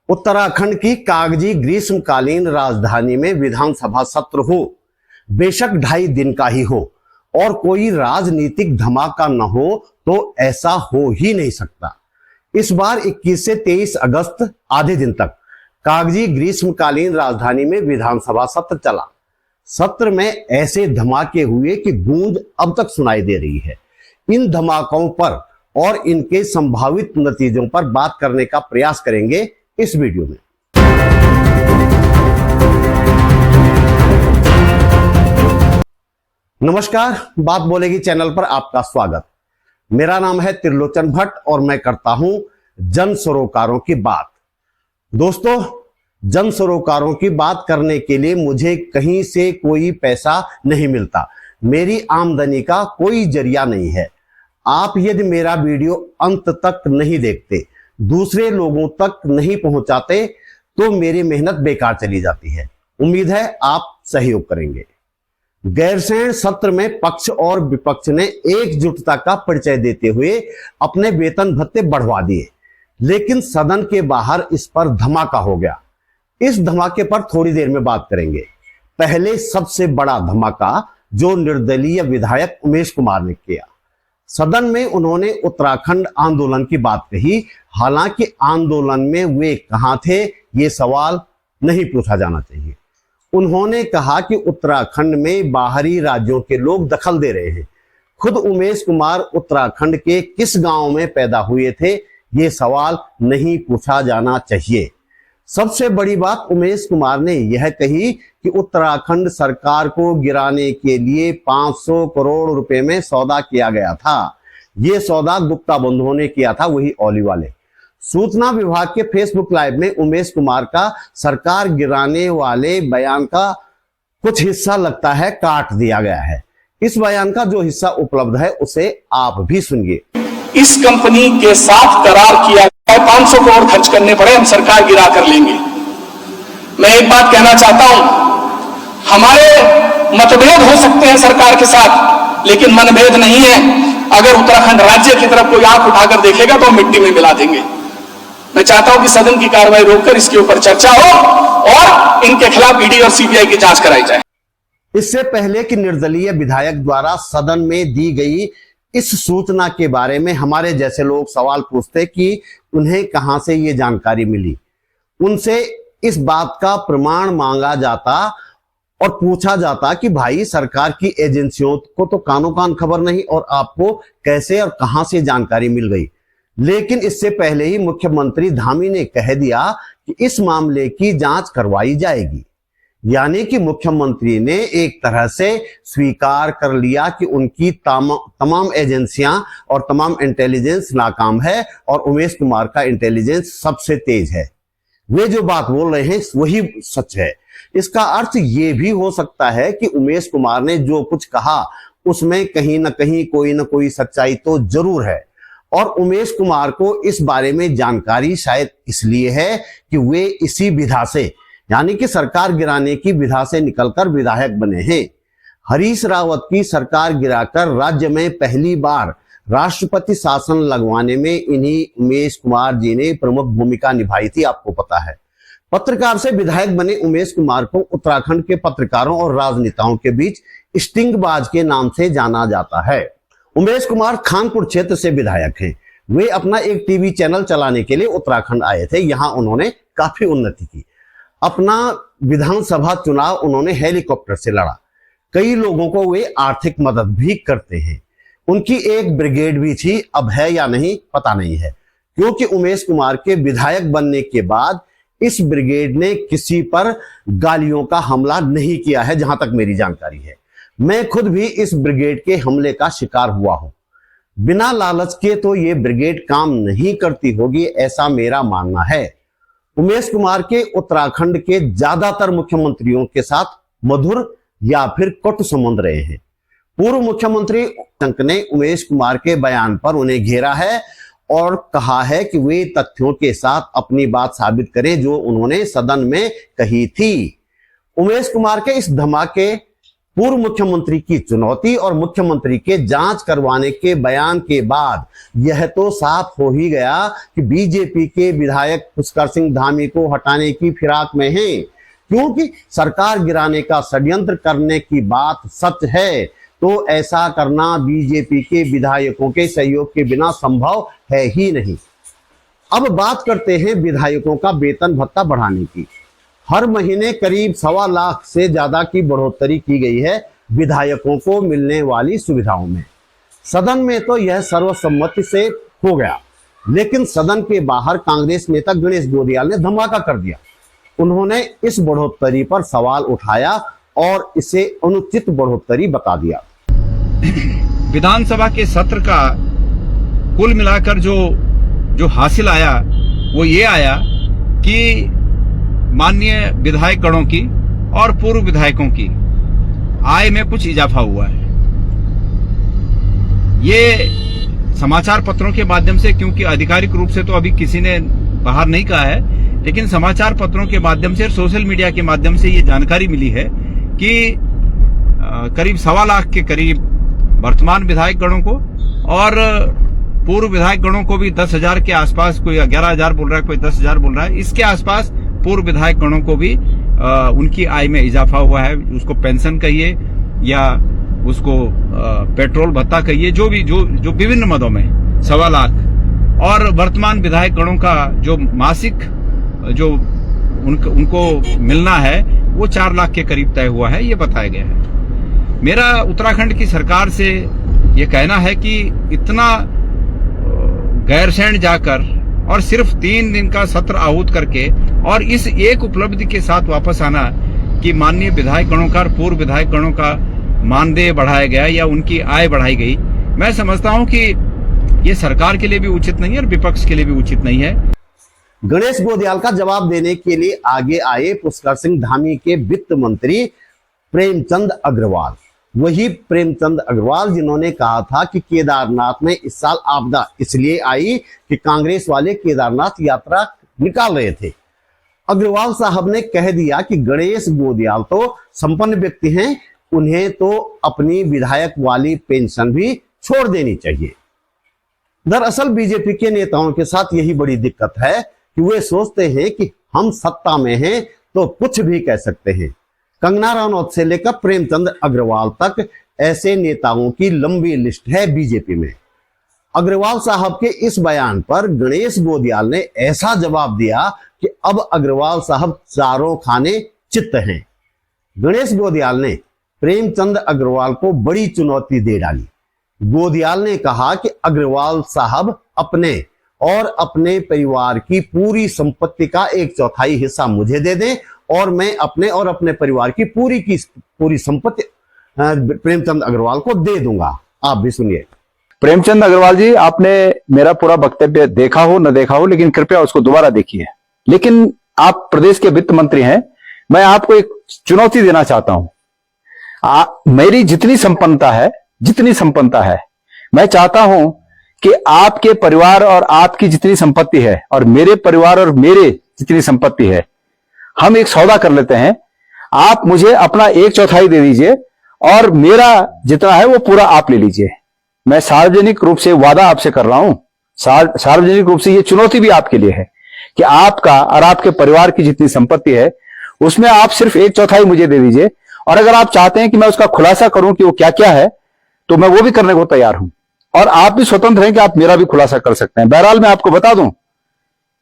उत्तराखंड की कागजी ग्रीष्मकालीन राजधानी में विधानसभा सत्र हो, बेशक 2.5 दिन का ही हो और कोई राजनीतिक धमाका न हो तो ऐसा हो ही नहीं सकता। इस बार 21 से 23 अगस्त आधे दिन तक कागजी ग्रीष्मकालीन राजधानी में विधानसभा सत्र चला। सत्र में ऐसे धमाके हुए कि गूंज अब तक सुनाई दे रही है। इन धमाकों पर और इनके संभावित नतीजों पर बात करने का प्रयास करेंगे इस वीडियो में। नमस्कार, बात बोलेगी चैनल पर आपका स्वागत। मेरा नाम है त्रिलोचन भट्ट और मैं करता हूं जन सरोकारों की बात। दोस्तों, जन सरोकारों की बात करने के लिए मुझे कहीं से कोई पैसा नहीं मिलता। मेरी आमदनी का कोई जरिया नहीं है। आप यदि मेरा वीडियो अंत तक नहीं देखते, दूसरे लोगों तक नहीं पहुंचाते तो मेरी मेहनत बेकार चली जाती है। उम्मीद है आप सहयोग करेंगे। गैरसैंण सत्र में पक्ष और विपक्ष ने एकजुटता का परिचय देते हुए अपने वेतन भत्ते बढ़वा दिए, लेकिन सदन के बाहर इस पर धमाका हो गया। इस धमाके पर थोड़ी देर में बात करेंगे। पहले सबसे बड़ा धमाका जो निर्दलीय विधायक उमेश कुमार ने किया। सदन में उन्होंने उत्तराखंड आंदोलन की बात कही। हालांकि आंदोलन में वे कहां थे, ये सवाल नहीं पूछा जाना चाहिए। उन्होंने कहा कि उत्तराखंड में बाहरी राज्यों के लोग दखल दे रहे हैं। खुद उमेश कुमार उत्तराखंड के किस गांव में पैदा हुए थे, ये सवाल नहीं पूछा जाना चाहिए। सबसे बड़ी बात उमेश कुमार ने यह कही कि उत्तराखंड सरकार को गिराने के लिए 500 करोड़ रुपए में सौदा किया गया था। यह सौदा गुप्ता बंधुओं ने किया था, वही औली वाले। सूचना विभाग के फेसबुक लाइव में उमेश कुमार का सरकार गिराने वाले बयान का कुछ हिस्सा लगता है काट दिया गया है। इस बयान का जो हिस्सा उपलब्ध है उसे आप भी सुनिए। इस कंपनी के साथ करार किया 500 करोड़ खर्च करने पड़े, हम सरकार गिरा कर लेंगे। मैं एक बात कहना चाहता हूं, हमारे मतभेद हो सकते हैं सरकार के साथ, लेकिन मनभेद नहीं है। अगर उत्तराखंड राज्य की तरफ कोई आंख उठाकर देखेगा तो हम मिट्टी में मिला देंगे। मैं चाहता हूं कि सदन की कार्रवाई रोककर इसके ऊपर चर्चा हो और इनके खिलाफ ईडी और सीबीआई की जांच कराई जाए। इससे पहले कि निर्दलीय विधायक द्वारा सदन में दी गई इस सूचना के बारे में हमारे जैसे लोग सवाल पूछते कि उन्हें कहां से ये जानकारी मिली, उनसे इस बात का प्रमाण मांगा जाता और पूछा जाता कि भाई सरकार की एजेंसियों को तो कानो कान खबर नहीं और आपको कैसे और कहां से जानकारी मिल गई। लेकिन इससे पहले ही मुख्यमंत्री धामी ने कह दिया कि इस मामले की जांच करवाई जाएगी। यानी कि मुख्यमंत्री ने एक तरह से स्वीकार कर लिया कि उनकी तमाम एजेंसियां और तमाम इंटेलिजेंस नाकाम है और उमेश कुमार का इंटेलिजेंस सबसे तेज है। वे जो बात बोल रहे हैं वही सच है। इसका अर्थ ये भी हो सकता है कि उमेश कुमार ने जो कुछ कहा उसमें कहीं ना कहीं कोई ना कोई सच्चाई तो जरूर है। और उमेश कुमार को इस बारे में जानकारी शायद इसलिए है कि वे इसी विधा से, यानी कि सरकार गिराने की विधा से निकलकर विधायक बने हैं। हरीश रावत की सरकार गिराकर राज्य में पहली बार राष्ट्रपति शासन लगवाने में इन्हीं उमेश कुमार जी ने प्रमुख भूमिका निभाई थी, आपको पता है। पत्रकार से विधायक बने उमेश कुमार को उत्तराखंड के पत्रकारों और राजनेताओं के बीच स्टिंगबाज के नाम से जाना जाता है। उमेश कुमार खानपुर क्षेत्र से विधायक हैं। वे अपना एक टीवी चैनल चलाने के लिए उत्तराखंड आए थे। यहां उन्होंने काफी उन्नति की। अपना विधानसभा चुनाव उन्होंने हेलीकॉप्टर से लड़ा। कई लोगों को वे आर्थिक मदद भी करते हैं। उनकी एक ब्रिगेड भी थी, अब है या नहीं पता नहीं है, क्योंकि उमेश कुमार के विधायक बनने के बाद इस ब्रिगेड ने किसी पर गालियों का हमला नहीं किया है, जहां तक मेरी जानकारी है। मैं खुद भी इस ब्रिगेड के हमले का शिकार हुआ हूं। बिना लालच के तो ये ब्रिगेड काम नहीं करती होगी, ऐसा मेरा मानना है। उमेश कुमार के उत्तराखंड के ज्यादातर मुख्यमंत्रियों के साथ मधुर या फिर कटु संबंध रहे हैं। पूर्व मुख्यमंत्री शंक ने उमेश कुमार के बयान पर उन्हें घेरा है और कहा है कि वे तथ्यों के साथ अपनी बात साबित करें जो उन्होंने सदन में कही थी। उमेश कुमार के इस धमाके पूर्व मुख्यमंत्री की चुनौती और मुख्यमंत्री के जांच करवाने के बयान के बाद यह तो साफ हो ही गया कि बीजेपी के विधायक पुष्कर सिंह धामी को हटाने की फिराक में हैं, क्योंकि सरकार गिराने का षड्यंत्र करने की बात सच है तो ऐसा करना बीजेपी के विधायकों के सहयोग के बिना संभव है ही नहीं। अब बात करते हैं विधायकों का वेतन भत्ता बढ़ाने की। हर महीने करीब 1.25 लाख से ज्यादा की बढ़ोतरी की गई है विधायकों को मिलने वाली सुविधाओं में। सदन में तो यह सर्वसम्मति से हो गया, लेकिन सदन के बाहर कांग्रेस नेता गणेश गोदियाल ने धमाका कर दिया। उन्होंने इस बढ़ोतरी पर सवाल उठाया और इसे अनुचित बढ़ोतरी बता दिया। विधानसभा के सत्र का कुल मिलाकर जो हासिल आया वो ये आया कि माननीय विधायक गणों की और पूर्व विधायकों की आय में कुछ इजाफा हुआ है। ये समाचार पत्रों के माध्यम से, क्योंकि आधिकारिक रूप से तो अभी किसी ने बाहर नहीं कहा है, लेकिन समाचार पत्रों के माध्यम से और सोशल मीडिया के माध्यम से ये जानकारी मिली है कि करीब 1.25 लाख के करीब वर्तमान विधायक गणों को और पूर्व विधायक गणों को भी 10,000 के आसपास, कोई 11,000 बोल रहा है, कोई 10,000 बोल रहा है, इसके आसपास पूर्व विधायक गणों को भी उनकी आय में इजाफा हुआ है। उसको पेंशन कहिए या उसको पेट्रोल भत्ता कहिए, जो विभिन्न मदों में 1.25 लाख। और वर्तमान विधायक गणों का जो मासिक जो उनको मिलना है वो 4 लाख के करीब तय हुआ है, ये बताया गया है। मेरा उत्तराखंड की सरकार से ये कहना है कि इतना गैरसैंण जाकर और सिर्फ 3 दिन का सत्र आहूत करके और इस एक उपलब्धि के साथ वापस आना कि माननीय विधायक गणों का और पूर्व विधायक गणों का मानदेय बढ़ाया गया या उनकी आय बढ़ाई गई, मैं समझता हूं कि ये सरकार के लिए भी उचित नहीं है और विपक्ष के लिए भी उचित नहीं है। गणेश गोदियाल का जवाब देने के लिए आगे आए पुष्कर सिंह धामी के वित्त मंत्री प्रेमचंद अग्रवाल। वही प्रेमचंद अग्रवाल जिन्होंने कहा था कि केदारनाथ में इस साल आपदा इसलिए आई कि कांग्रेस वाले केदारनाथ यात्रा निकाल रहे थे। अग्रवाल साहब ने कह दिया कि गणेश गोदियाल तो संपन्न व्यक्ति हैं, उन्हें तो अपनी विधायक वाली पेंशन भी छोड़ देनी चाहिए। दरअसल बीजेपी के नेताओं के साथ यही बड़ी दिक्कत है कि वे सोचते हैं कि हम सत्ता में हैं तो कुछ भी कह सकते हैं। कंगना रनौत से लेकर प्रेमचंद अग्रवाल तक ऐसे नेताओं की लंबी लिस्ट है बीजेपी में। अग्रवाल साहब के इस बयान पर गणेश गोदियाल ने ऐसा जवाब दिया कि अब अग्रवाल साहब चारों खाने चित्त हैं। गणेश गोदियाल ने प्रेमचंद अग्रवाल को बड़ी चुनौती दे डाली। गोदियाल ने कहा कि अग्रवाल साहब अपने और अपने परिवार की पूरी संपत्ति का 1/4 हिस्सा मुझे दे दें और मैं अपने और अपने परिवार की पूरी संपत्ति प्रेमचंद अग्रवाल को दे दूंगा। आप भी सुनिए। प्रेमचंद अग्रवाल जी, आपने मेरा पूरा वक्तव्य देखा हो न देखा हो, लेकिन कृपया उसको दोबारा देखिए। लेकिन आप प्रदेश के वित्त मंत्री हैं, मैं आपको एक चुनौती देना चाहता हूं। मेरी जितनी संपन्नता है मैं चाहता हूं कि आपके परिवार और आपकी जितनी संपत्ति है और मेरे परिवार और मेरे जितनी संपत्ति है, हम एक सौदा कर लेते हैं। आप मुझे अपना 1/4 दे दीजिए और मेरा जितना है वो पूरा आप ले लीजिए। मैं सार्वजनिक रूप से वादा आपसे कर रहा हूं, सार्वजनिक रूप से ये चुनौती भी आपके लिए है कि आपका और आपके परिवार की जितनी संपत्ति है उसमें आप सिर्फ 1/4 मुझे दे दीजिए। और अगर आप चाहते हैं कि मैं उसका खुलासा करूं कि वो क्या क्या है, तो मैं वो भी करने को तैयार हूं। और आप भी स्वतंत्र हैं कि आप मेरा भी खुलासा कर सकते हैं। बहरहाल मैं आपको बता दूं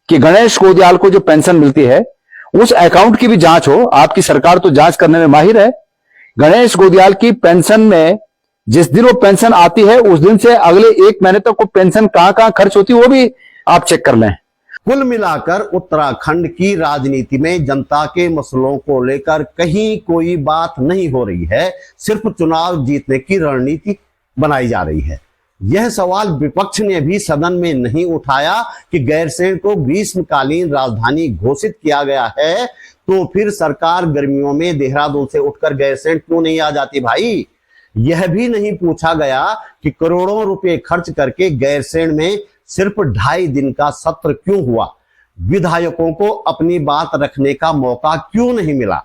कि गणेश गोदियाल को जो पेंशन मिलती है उस अकाउंट की भी जांच हो। आपकी सरकार तो जांच करने में माहिर है। गणेश गोदियाल की पेंशन में जिस दिन वो पेंशन आती है उस दिन से अगले 1 महीने तक वो पेंशन कहां खर्च होती है वो भी आप चेक कर लें। कुल मिलाकर उत्तराखंड की राजनीति में जनता के मसलों को लेकर कहीं कोई बात नहीं हो रही है, सिर्फ चुनाव जीतने की रणनीति बनाई जा रही है। यह सवाल विपक्ष ने भी सदन में नहीं उठाया कि गैरसैंण को ग्रीष्मकालीन राजधानी घोषित किया गया है, तो फिर सरकार गर्मियों में देहरादून से उठकर गैरसैंण क्यों नहीं आ जाती भाई। यह भी नहीं पूछा गया कि करोड़ों रुपए खर्च करके गैरसैंण में सिर्फ 2.5 दिन का सत्र क्यों हुआ, विधायकों को अपनी बात रखने का मौका क्यों नहीं मिला।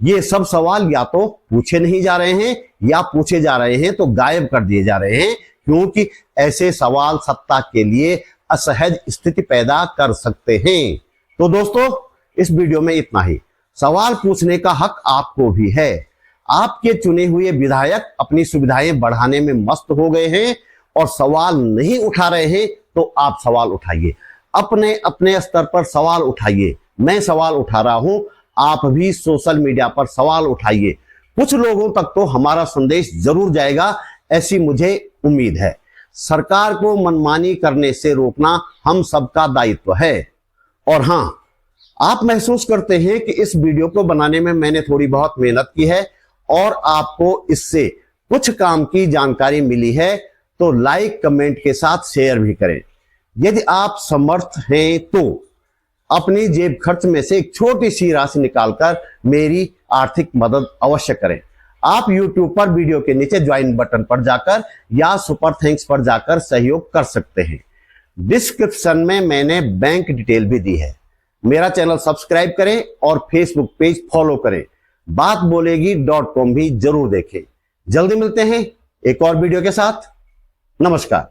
ये सब सवाल या तो पूछे नहीं जा रहे हैं या पूछे जा रहे हैं तो गायब कर दिए जा रहे हैं, क्योंकि ऐसे सवाल सत्ता के लिए असहज स्थिति पैदा कर सकते हैं। तो दोस्तों, इस वीडियो में इतना ही। सवाल पूछने का हक आपको भी है। आपके चुने हुए विधायक अपनी सुविधाएं बढ़ाने में मस्त हो गए हैं और सवाल नहीं उठा रहे हैं, तो आप सवाल उठाइए, अपने अपने स्तर पर सवाल उठाइए। मैं सवाल उठा रहा हूं, आप भी सोशल मीडिया पर सवाल उठाइए। कुछ लोगों तक तो हमारा संदेश जरूर जाएगा, ऐसी मुझे उम्मीद है। सरकार को मनमानी करने से रोकना हम सबका दायित्व है। और हां, आप महसूस करते हैं कि इस वीडियो को बनाने में मैंने थोड़ी बहुत मेहनत की है और आपको इससे कुछ काम की जानकारी मिली है, तो लाइक कमेंट के साथ शेयर भी करें। यदि आप समर्थ हैं तो अपनी जेब खर्च में से एक छोटी सी राशि निकालकर मेरी आर्थिक मदद अवश्य करें। आप YouTube पर वीडियो के नीचे ज्वाइन बटन पर जाकर या सुपर थैंक्स पर जाकर सहयोग कर सकते हैं। डिस्क्रिप्शन में मैंने बैंक डिटेल भी दी है। मेरा चैनल सब्सक्राइब करें और फेसबुक पेज फॉलो करें। बात बोलेगी.com भी जरूर देखें। जल्दी मिलते हैं एक और वीडियो के साथ। नमस्कार।